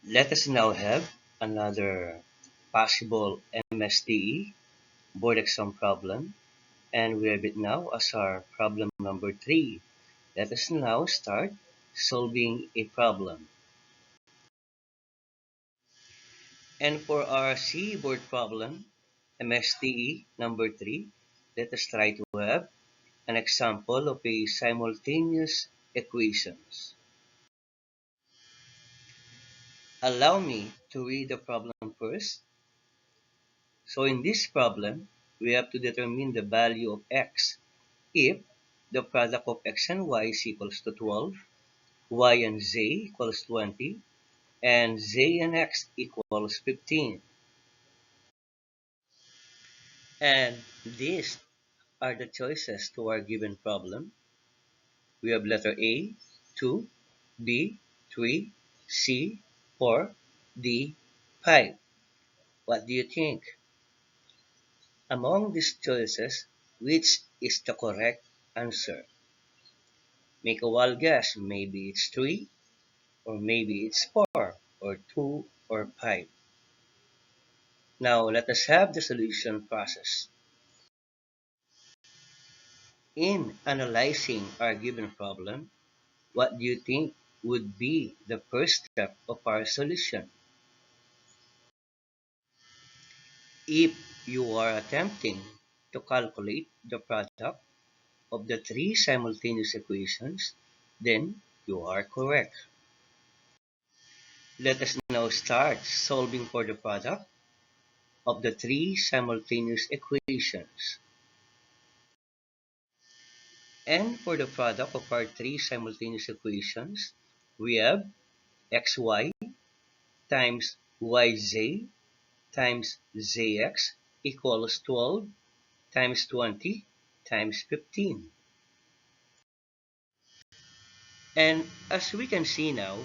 Let us now have another possible MSTE board exam problem, and we have it now as our problem number 3. Let us now start solving a problem. And for our C board problem, MSTE number 3, let us try to have an example of a simultaneous equations. Allow me to read the problem first. So in this problem, we have to determine the value of x if the product of x and y is equals to 12, y and z equals 20, and z and x equals 15. And these are the choices to our given problem. We have letter A, 2, B, 3, C, 4, D, 5. What do you think? Among these choices, which is the correct answer? Make a wild guess. Maybe it's 3, or maybe it's 4, or 2, or 5. Now let us have the solution process. In analyzing our given problem, what do you think would be the first step of our solution? If you are attempting to calculate the product of the three simultaneous equations, then you are correct. Let us now start solving for the product of the three simultaneous equations. And for the product of our three simultaneous equations, we have xy times yz times zx equals 12 times 20 times 15. And as we can see now,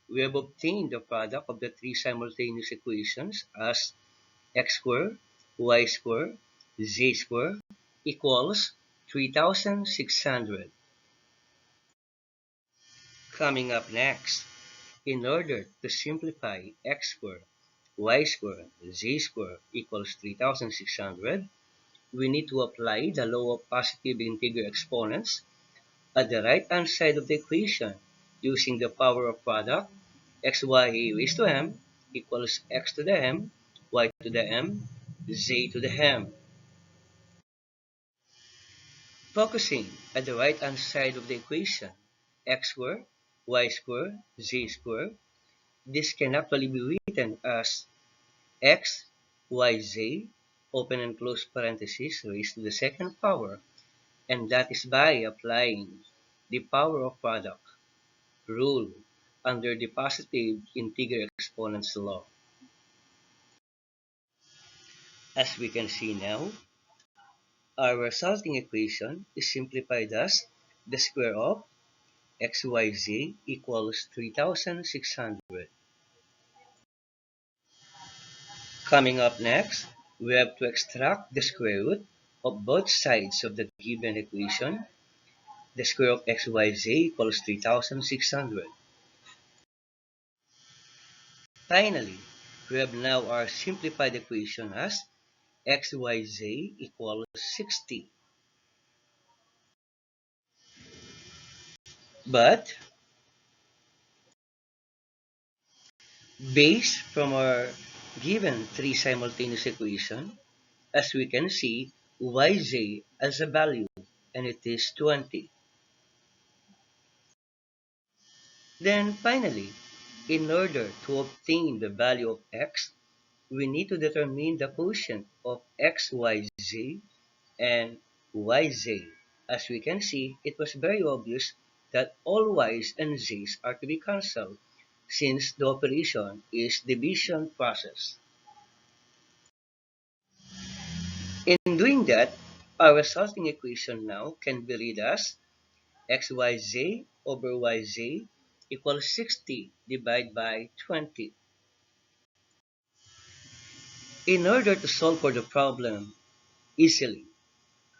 we have obtained the product of the three simultaneous equations as x squared, y squared, z squared equals 3600. Coming up next, in order to simplify x squared, y squared, z squared equals 3600, we need to apply the law of positive integer exponents at the right-hand side of the equation using the power of product xy raised to m equals x to the m, y to the m, z to the m. Focusing at the right-hand side of the equation, x squared, y squared, z squared, this can actually be written as x, y, z, open and close parentheses, raised to the second power, and that is by applying the power of product rule under the positive integer exponents law. As we can see now, our resulting equation is simplified as the square of xyz equals 3600. Coming up next, we have to extract the square root of both sides of the given equation. The square of xyz equals 3600. Finally, we have now our simplified equation as xyz equals 60. But based from our given three simultaneous equation, as we can see, yz as a value, and it is 20. Then finally, in order to obtain the value of x, we need to determine the quotient of xyz and yz. As we can see, it was very obvious that all y's and z's are to be cancelled since the operation is division process. In doing that, our resulting equation now can be read as xyz over yz equals 60 divided by 20. In order to solve for the problem easily,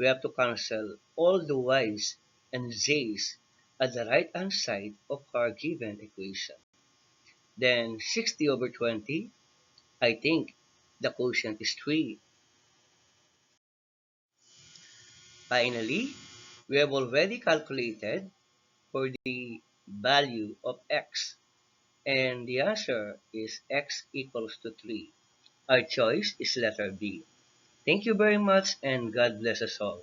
we have to cancel all the y's and z's at the right-hand side of our given equation. Then 60 over 20, I think the quotient is 3. Finally, we have already calculated for the value of x, and the answer is x equals to 3. Our choice is letter B. Thank you very much, and God bless us all.